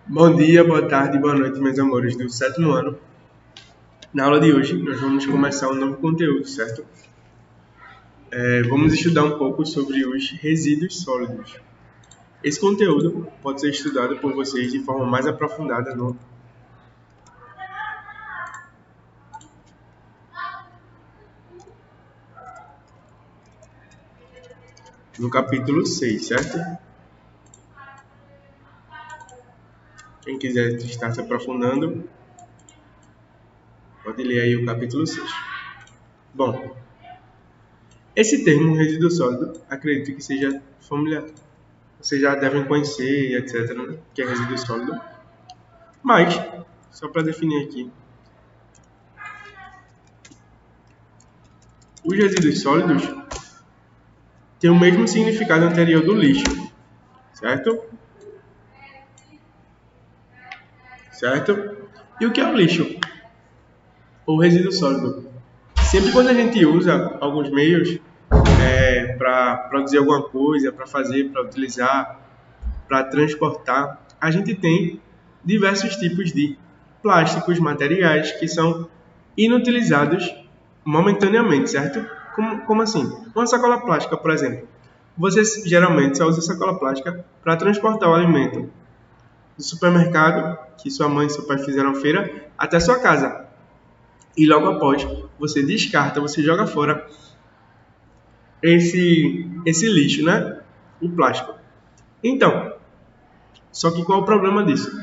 Bom dia, boa tarde, boa noite, meus amores do sétimo ano. Na aula de hoje, nós vamos começar um novo conteúdo, certo? Vamos estudar um pouco sobre os resíduos sólidos. Esse conteúdo pode ser estudado por vocês de forma mais aprofundada no capítulo 6, certo? Quem quiser estar se aprofundando, pode ler aí o capítulo 6. Bom, esse termo resíduo sólido, acredito que seja familiar. Vocês já devem conhecer, etc., né? Que é resíduo sólido. Mas, só para definir aqui, os resíduos sólidos têm o mesmo significado anterior do lixo, certo? Certo? E o que é o lixo? Ou resíduo sólido? Sempre quando a gente usa alguns meios para produzir alguma coisa, para fazer, para utilizar, para transportar, a gente tem diversos tipos de plásticos, materiais que são inutilizados momentaneamente, certo? Como assim? Uma sacola plástica, por exemplo. Você geralmente só usa sacola plástica para transportar o alimento do supermercado que sua mãe e seu pai fizeram feira até sua casa. E logo após, você descarta, você joga fora esse lixo, né? O plástico. Então, só que qual é o problema disso?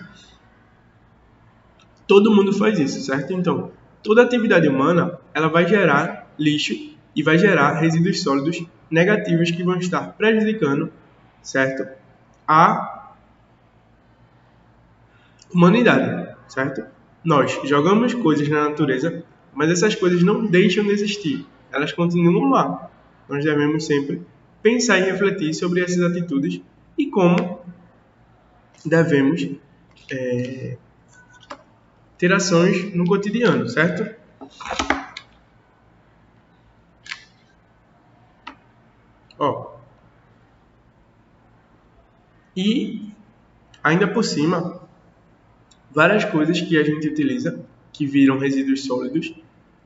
Todo mundo faz isso, certo? Então, toda atividade humana, ela vai gerar lixo e vai gerar resíduos sólidos negativos que vão estar prejudicando, certo? A humanidade, certo? Nós jogamos coisas na natureza, mas essas coisas não deixam de existir. Elas continuam lá. Nós devemos sempre pensar e refletir sobre essas atitudes e como devemos ter ações no cotidiano, certo? Ó. E, ainda por cima, várias coisas que a gente utiliza, que viram resíduos sólidos,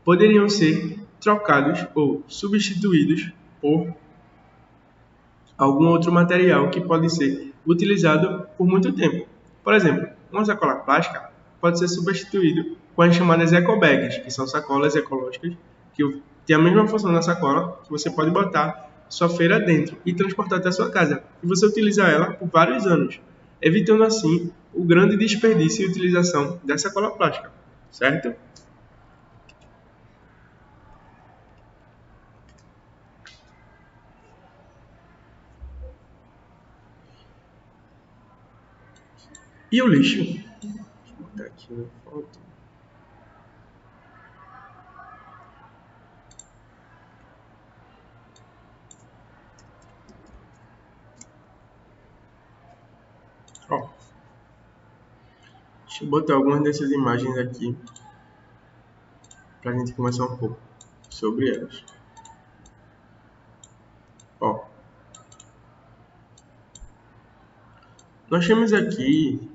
poderiam ser trocados ou substituídos por algum outro material que pode ser utilizado por muito tempo. Por exemplo, uma sacola plástica pode ser substituído com as chamadas ecobags, que são sacolas ecológicas que têm a mesma função da sacola, que você pode botar sua feira dentro e transportar até a sua casa. E você utiliza ela por vários anos, evitando assim o grande desperdício e utilização da sacola plástica, certo? E o lixo? Deixa eu botar aqui na foto. Ó, deixa eu botar algumas dessas imagens aqui para a gente conversar um pouco sobre elas. Ó, nós temos aqui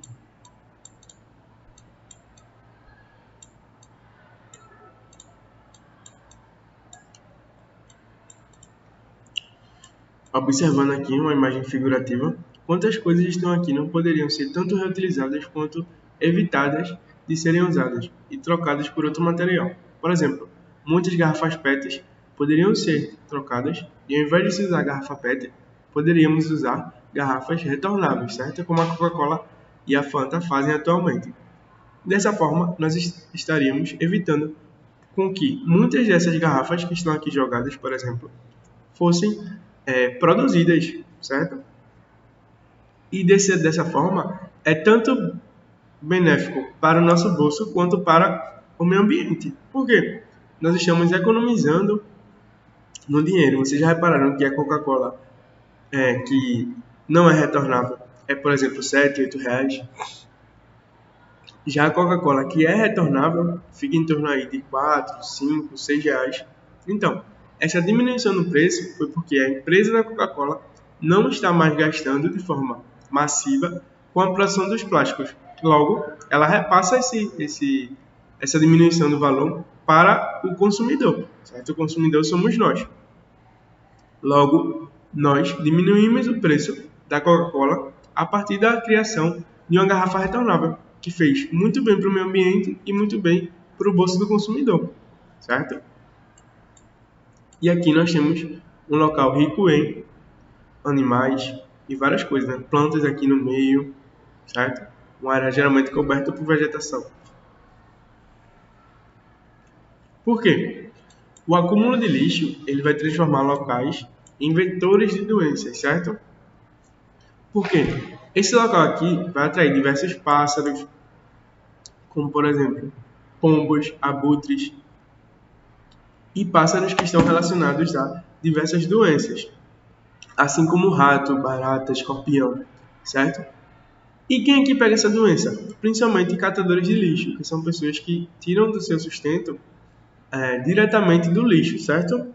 observando aqui uma imagem figurativa, quantas coisas estão aqui não poderiam ser tanto reutilizadas quanto evitadas de serem usadas e trocadas por outro material. Por exemplo, muitas garrafas PET poderiam ser trocadas e ao invés de se usar garrafa PET, poderíamos usar garrafas retornáveis, certo? Como a Coca-Cola e a Fanta fazem atualmente. Dessa forma, nós estaríamos evitando com que muitas dessas garrafas que estão aqui jogadas, por exemplo, fossem produzidas, certo? E dessa forma, é tanto benéfico para o nosso bolso quanto para o meio ambiente. Por quê? Nós estamos economizando no dinheiro. Vocês já repararam que a Coca-Cola, que não é retornável, é, por exemplo, R$ 7, R$ 8. Já a Coca-Cola, que é retornável, fica em torno aí de 4, 5, 6 reais. Então, essa diminuição no preço foi porque a empresa da Coca-Cola não está mais gastando de forma massiva com a produção dos plásticos. Logo, ela repassa essa diminuição do valor para o consumidor, certo? O consumidor somos nós. Logo, nós diminuímos o preço da Coca-Cola a partir da criação de uma garrafa retornável, que fez muito bem para o meio ambiente e muito bem para o bolso do consumidor, certo? E aqui nós temos um local rico em animais e várias coisas, né? Plantas aqui no meio, certo? Uma área geralmente coberta por vegetação. Por quê? O acúmulo de lixo ele vai transformar locais em vetores de doenças, certo? Por quê? Esse local aqui vai atrair diversos pássaros, como por exemplo, pombos, abutres e pássaros que estão relacionados a diversas doenças, assim como rato, barata, escorpião, certo? E quem é que pega essa doença? Principalmente catadores de lixo, que são pessoas que tiram do seu sustento diretamente do lixo, certo?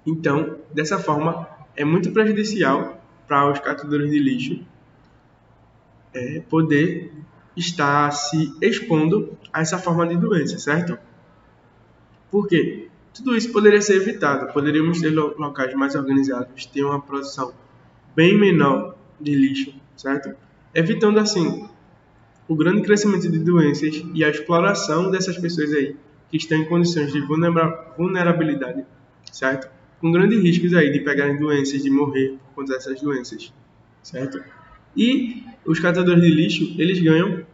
Então, dessa forma, é muito prejudicial para os catadores de lixo poder estar se expondo a essa forma de doença, certo? Por quê? Tudo isso poderia ser evitado. Poderíamos ter locais mais organizados, ter uma produção bem menor de lixo, certo? Evitando assim o grande crescimento de doenças e a exploração dessas pessoas aí que estão em condições de vulnerabilidade, certo? Com grandes riscos aí de pegarem doenças, de morrer por conta dessas doenças, certo? E os catadores de lixo, eles ganham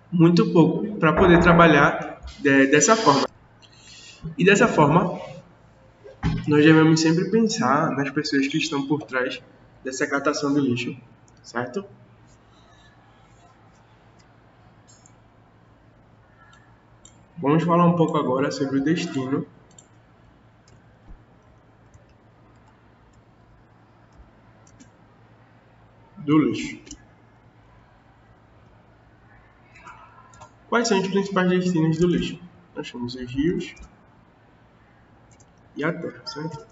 muito pouco para poder trabalhar dessa forma. E dessa forma, nós devemos sempre pensar nas pessoas que estão por trás dessa catação do lixo, certo? Vamos falar um pouco agora sobre o destino do lixo. Quais são os principais destinos do lixo? Nós temos os rios e a terra, certo?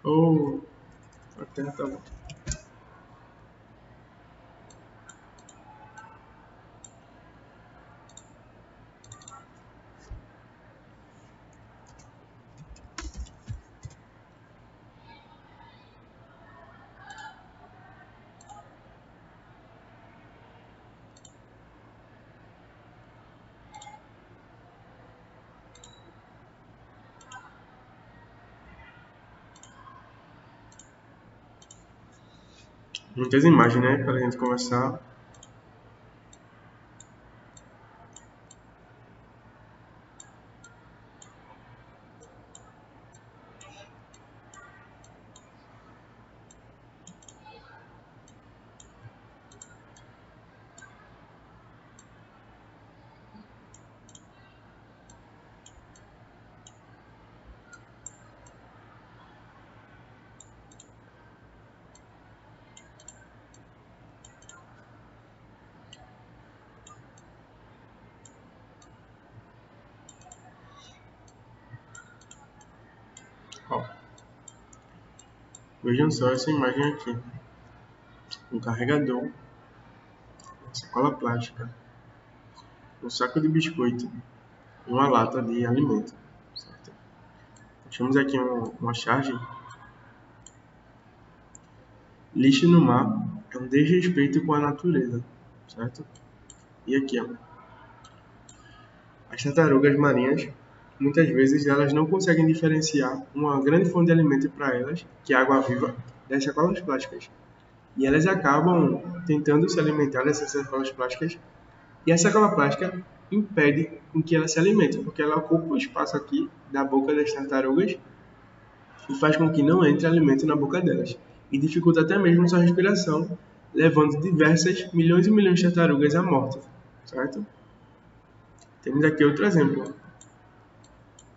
Ou a terra tá lá. Muitas imagens, né, para a gente conversar. Ó, vejam só essa imagem aqui. Um carregador, uma sacola plástica, um saco de biscoito e uma lata de alimento, certo? Temos aqui uma charge. Lixo no mar é um desrespeito com a natureza, certo? E aqui, ó, as tartarugas marinhas, muitas vezes elas não conseguem diferenciar uma grande fonte de alimento para elas, que é a água viva, das sacolas plásticas. E elas acabam tentando se alimentar dessas sacolas plásticas, e a sacola plástica impede com que ela se alimente, porque ela ocupa o espaço aqui da boca das tartarugas e faz com que não entre alimento na boca delas, e dificulta até mesmo sua respiração, levando diversas milhões e milhões de tartarugas à morte, certo? Temos aqui outro exemplo.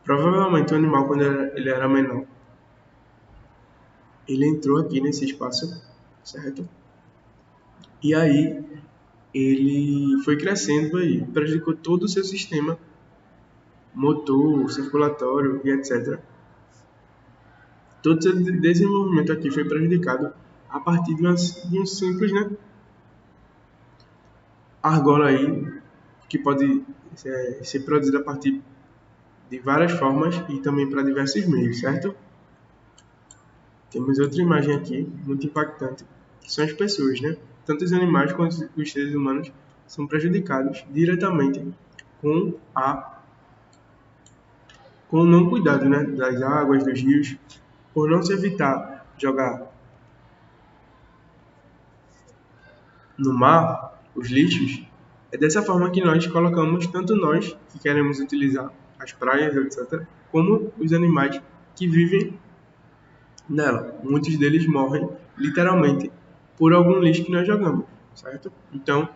Provavelmente o animal, quando ele era menor, ele entrou aqui nesse espaço, certo? E aí ele foi crescendo aí, prejudicou todo o seu sistema motor, circulatório e etc. Todo o seu desenvolvimento aqui foi prejudicado a partir de um simples, né, argola aí, que pode ser produzido a partir de várias formas e também para diversos meios, certo? Temos outra imagem aqui, muito impactante, que são as pessoas, né? Tanto os animais quanto os seres humanos são prejudicados diretamente com com o não cuidado, né, das águas, dos rios, por não se evitar jogar no mar os lixos. É dessa forma que nós colocamos, tanto nós que queremos utilizar as praias, etc., como os animais que vivem nela. Muitos deles morrem literalmente por algum lixo que nós jogamos, certo? Então,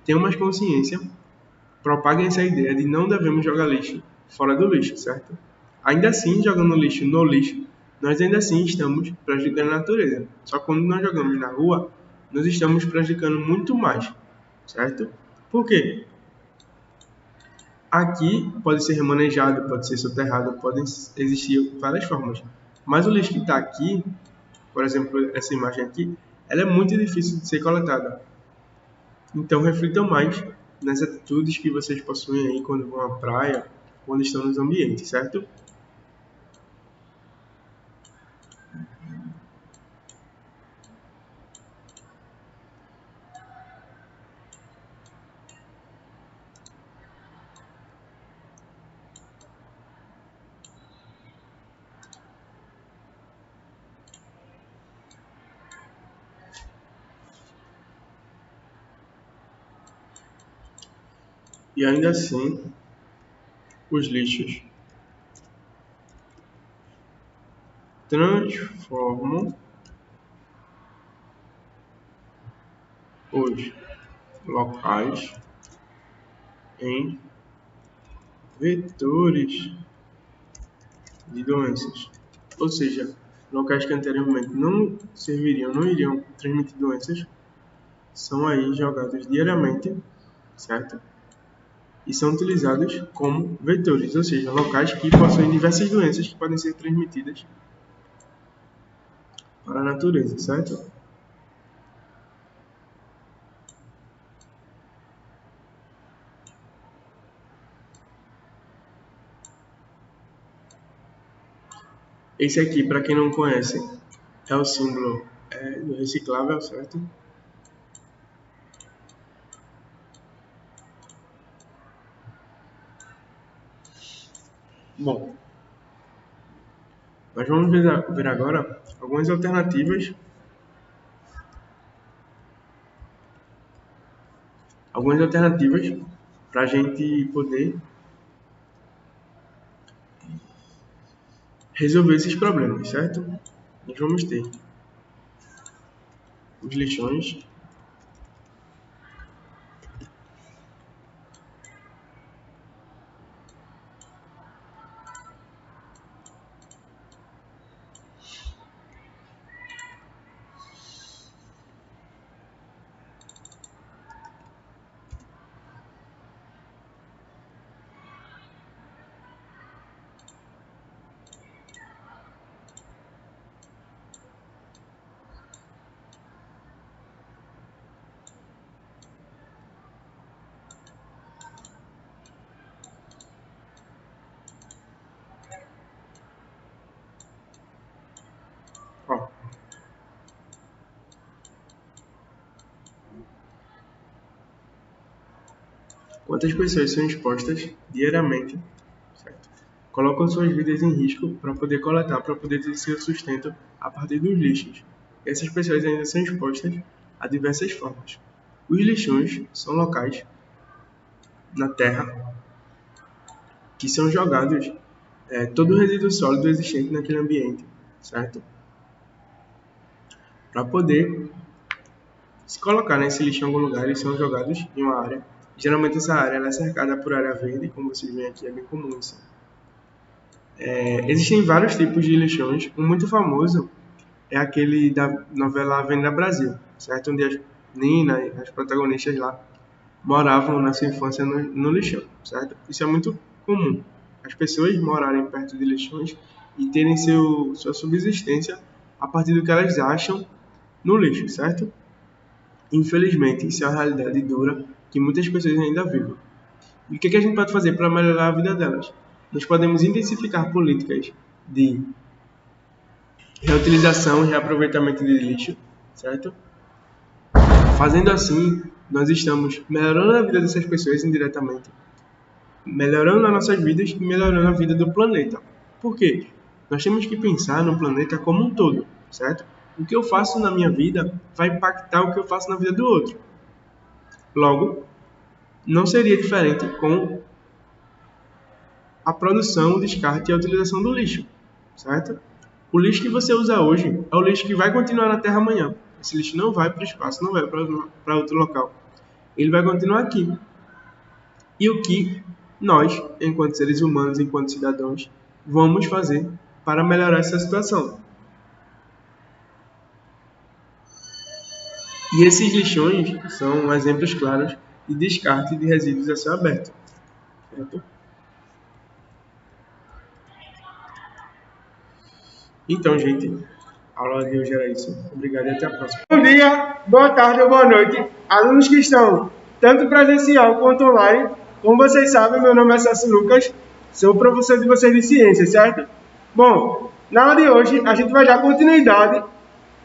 tenham mais consciência, propaguem essa ideia de não devemos jogar lixo fora do lixo, certo? Ainda assim, jogando lixo no lixo, nós ainda assim estamos prejudicando a natureza. Só que quando nós jogamos na rua, nós estamos prejudicando muito mais, certo? Por quê? Aqui pode ser remanejado, pode ser soterrado, podem existir várias formas. Mas o lixo que está aqui, por exemplo, essa imagem aqui, ela é muito difícil de ser coletada. Então reflitam mais nas atitudes que vocês possuem aí quando vão à praia, quando estão nos ambientes, certo? E ainda assim, os lixos transformam os locais em vetores de doenças. Ou seja, locais que anteriormente não serviriam, não iriam transmitir doenças, são aí jogados diariamente, certo? E são utilizados como vetores, ou seja, locais que possuem diversas doenças que podem ser transmitidas para a natureza, certo? Esse aqui, para quem não conhece, é o símbolo do reciclável, certo? Bom, nós vamos ver agora algumas alternativas para a gente poder resolver esses problemas, certo? Nós vamos ter os lixões, ó, quantas pessoas são expostas diariamente, certo? Colocam suas vidas em risco para poder coletar, para poder ter seu sustento a partir dos lixos. Essas pessoas ainda são expostas a diversas formas. Os lixões são locais na Terra que são jogados todo o resíduo sólido existente naquele ambiente, certo? Para poder se colocar nesse lixo em algum lugar, eles são jogados em uma área. Geralmente essa área ela é cercada por área verde, como vocês veem aqui, é bem comum isso. Existem vários tipos de lixões. Um muito famoso é aquele da novela Avenida Brasil, certo? Onde as meninas, as protagonistas lá, moravam na sua infância no lixão, certo? Isso é muito comum. As pessoas morarem perto de lixões e terem sua subsistência a partir do que elas acham no lixo, certo? Infelizmente, isso é uma realidade dura que muitas pessoas ainda vivem. E o que a gente pode fazer para melhorar a vida delas? Nós podemos intensificar políticas de reutilização e reaproveitamento de lixo, certo? Fazendo assim, nós estamos melhorando a vida dessas pessoas indiretamente, melhorando as nossas vidas e melhorando a vida do planeta. Por quê? Nós temos que pensar no planeta como um todo, certo? O que eu faço na minha vida vai impactar o que eu faço na vida do outro. Logo, não seria diferente com a produção, o descarte e a utilização do lixo, certo? O lixo que você usa hoje é o lixo que vai continuar na Terra amanhã. Esse lixo não vai para o espaço, não vai para outro local. Ele vai continuar aqui. E o que nós, enquanto seres humanos, enquanto cidadãos, vamos fazer para melhorar essa situação? E esses lixões são exemplos claros de descarte de resíduos a céu aberto, certo? Então, gente, a aula de hoje era isso. Obrigado e até a próxima. Bom dia, boa tarde ou boa noite, alunos que estão tanto presencial quanto online. Como vocês sabem, meu nome é Celso Lucas, sou professor de vocês de ciências, certo? Bom, na aula de hoje a gente vai dar continuidade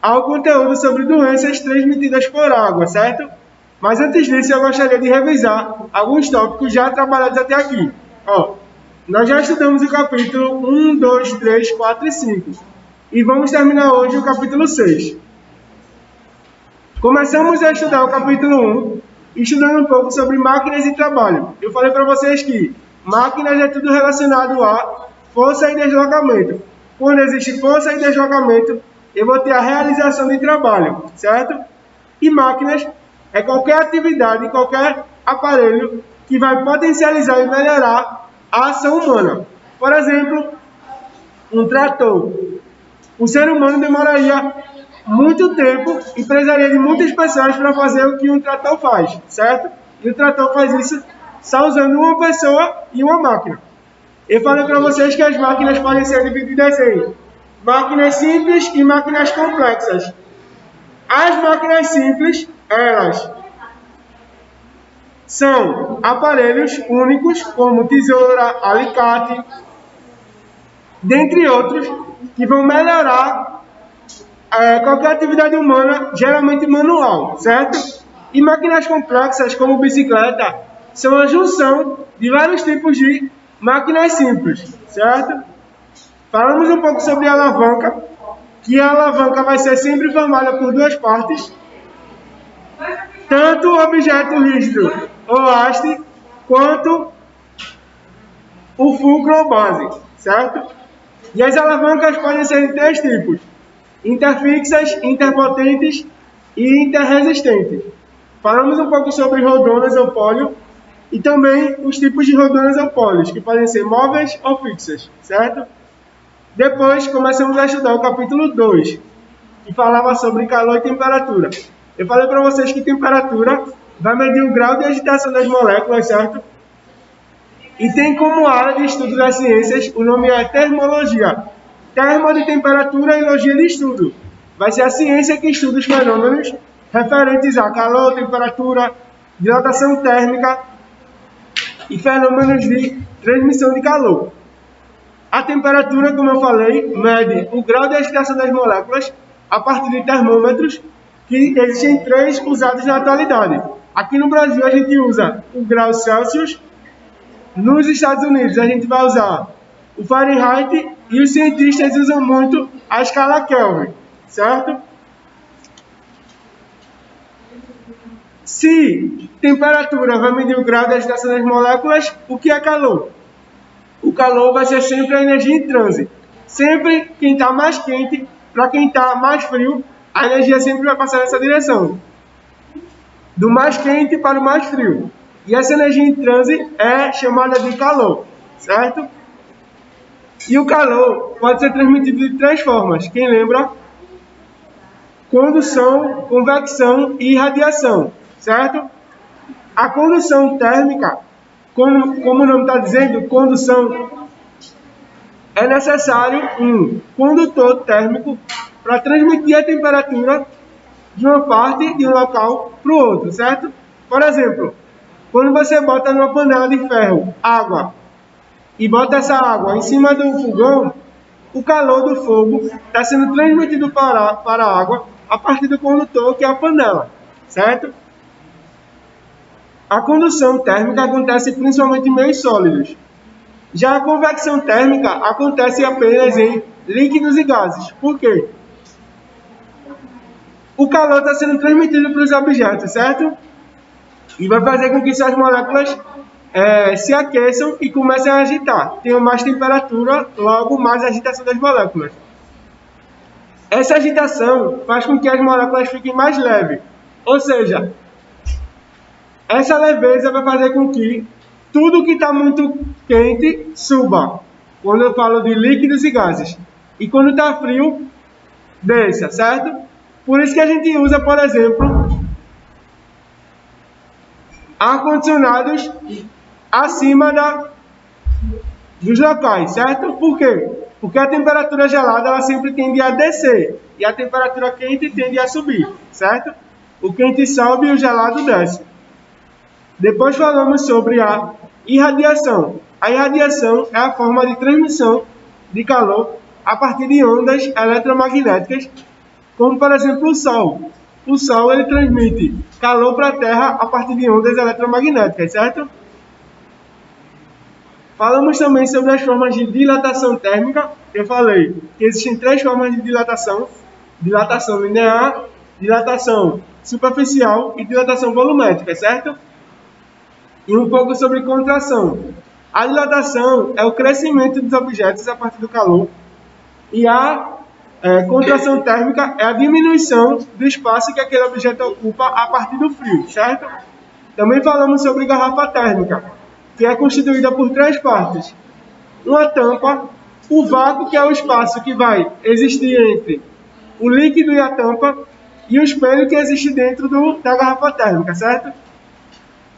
ao conteúdo sobre doenças transmitidas por água, certo? Mas antes disso eu gostaria de revisar alguns tópicos já trabalhados até aqui. Nós já estudamos o capítulo 1, 2, 3, 4 e 5. E vamos terminar hoje o capítulo 6. Começamos a estudar o capítulo 1, estudando um pouco sobre máquinas e trabalho. Eu falei para vocês que máquinas é tudo relacionado a força e deslocamento. Quando existe força e deslocamento, eu vou ter a realização de trabalho, certo? E máquinas é qualquer atividade, qualquer aparelho que vai potencializar e melhorar a ação humana. Por exemplo, um trator. O ser humano demoraria muito tempo e precisaria de muitas pessoas para fazer o que um trator faz, certo? E o trator faz isso só usando uma pessoa e uma máquina. Eu falei para vocês que as máquinas podem ser divididas em máquinas simples e máquinas complexas. As máquinas simples, elas são aparelhos únicos, como tesoura, alicate, dentre outros, que vão melhorar qualquer atividade humana, geralmente manual, certo? E máquinas complexas, como bicicleta, são a junção de vários tipos de máquinas simples, certo? Falamos um pouco sobre a alavanca, que a alavanca vai ser sempre formada por duas partes, tanto o objeto rígido ou haste, quanto o fulcro ou base, certo? E as alavancas podem ser de três tipos: interfixas, interpotentes e interresistentes. Falamos um pouco sobre rodonas ou pólio e também os tipos de rodonas ou pólios, que podem ser móveis ou fixas, certo? Depois começamos a estudar o capítulo 2, que falava sobre calor e temperatura. Eu falei para vocês que temperatura vai medir o grau de agitação das moléculas, certo? E tem como área de estudo das ciências, o nome é termologia. Termo de temperatura e logia de estudo. Vai ser a ciência que estuda os fenômenos referentes a calor, temperatura, dilatação térmica e fenômenos de transmissão de calor. A temperatura, como eu falei, mede o grau de agitação das moléculas a partir de termômetros, que existem três usados na atualidade. Aqui no Brasil a gente usa o grau Celsius. Nos Estados Unidos, a gente vai usar o Fahrenheit e os cientistas usam muito a escala Kelvin, certo? Se temperatura vai medir o grau de agitação das moléculas, o que é calor? O calor vai ser sempre a energia em transe. Sempre quem está mais quente para quem está mais frio, a energia sempre vai passar nessa direção. Do mais quente para o mais frio. E essa energia em transe é chamada de calor, certo? E o calor pode ser transmitido de três formas. Quem lembra? Condução, convecção e irradiação, certo? A condução térmica, como o nome está dizendo, condução, é necessário um condutor térmico para transmitir a temperatura de uma parte de um local para o outro, certo? Por exemplo, quando você bota numa panela de ferro água e bota essa água em cima do fogão, o calor do fogo está sendo transmitido para a água a partir do condutor, que é a panela, certo? A condução térmica acontece principalmente em meios sólidos. Já a convecção térmica acontece apenas em líquidos e gases. Por quê? O calor está sendo transmitido para os objetos, certo? E vai fazer com que suas moléculas se aqueçam e comecem a agitar. Tenham mais temperatura, logo mais agitação das moléculas. Essa agitação faz com que as moléculas fiquem mais leves. Ou seja, essa leveza vai fazer com que tudo que está muito quente suba. Quando eu falo de líquidos e gases. E quando está frio, desça, certo? Por isso que a gente usa, por exemplo, ar-condicionados acima dos locais, certo? Por quê? Porque a temperatura gelada ela sempre tende a descer e a temperatura quente tende a subir, certo? O quente sobe e o gelado desce. Depois falamos sobre a irradiação. A irradiação é a forma de transmissão de calor a partir de ondas eletromagnéticas, como por exemplo o Sol. O Sol ele transmite calor para a Terra a partir de ondas eletromagnéticas, certo? Falamos também sobre as formas de dilatação térmica. Eu falei que existem 3 formas de dilatação: dilatação linear, dilatação superficial e dilatação volumétrica, certo? E um pouco sobre contração. A dilatação é o crescimento dos objetos a partir do calor e a contração térmica é a diminuição do espaço que aquele objeto ocupa a partir do frio, certo? Também falamos sobre garrafa térmica, que é constituída por 3 partes. Uma tampa, o vácuo, que é o espaço que vai existir entre o líquido e a tampa, e o espelho que existe dentro da garrafa térmica, certo?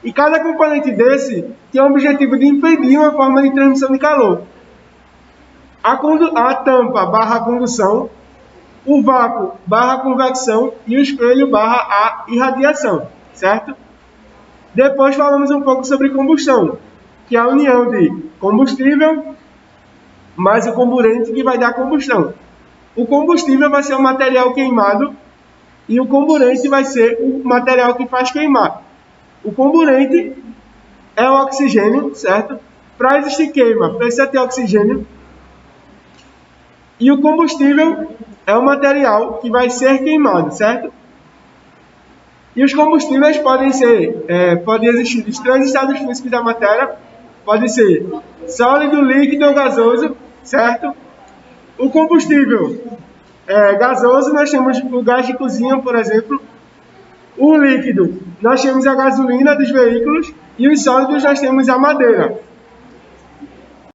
E cada componente desse tem o objetivo de impedir uma forma de transmissão de calor. A tampa barra a condução, o vácuo barra a convecção e o espelho barra a irradiação, certo? Depois falamos um pouco sobre combustão, que é a união de combustível mais o comburente que vai dar combustão. O combustível vai ser o material queimado e o comburente vai ser o material que faz queimar. O comburente é o oxigênio, certo? Para existir queima, precisa ter oxigênio. E o combustível é o material que vai ser queimado, certo? E os combustíveis podem existir dos 3 estados físicos da matéria. Pode ser sólido, líquido ou gasoso, certo? O combustível gasoso, nós temos o gás de cozinha, por exemplo. O líquido, nós temos a gasolina dos veículos. E os sólidos, nós temos a madeira.